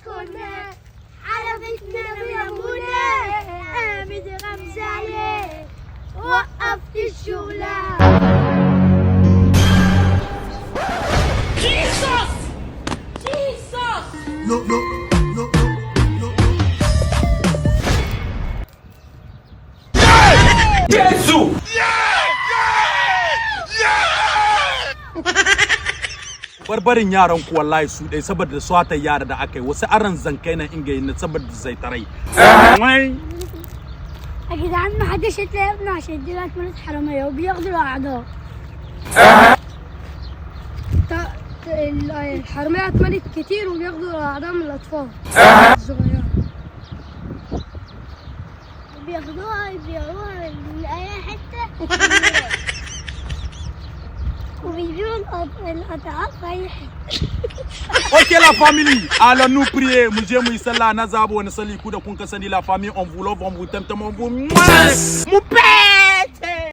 كنا عرفتنا بيمونا قامت غمزة عليه وقفت الشغلة. Jesus! Jesus! No. Jesus! barbarin yaran ku wallahi su dai saboda swata yara da akai wasu aran zankai na inga yin saboda zai tarai wai يا جدعان ما حدش يتلاقينا عشان دلوقتي ولاد حرامية وبياخدوا الأعضاء. الحرامية اتملت كتير وبياخدوا الأعضاء من الأطفال الصغيرة. بياخدوها يبيعوها من أي حتة وبيبيعوا القطعات في أي حتة. Ok la famille, alors nous prier, Moujé Mouissala, Nazabo, Nasali, Kouda Kunkasani, la famille, on vous love, on vous t'aime, on vous... Mon père!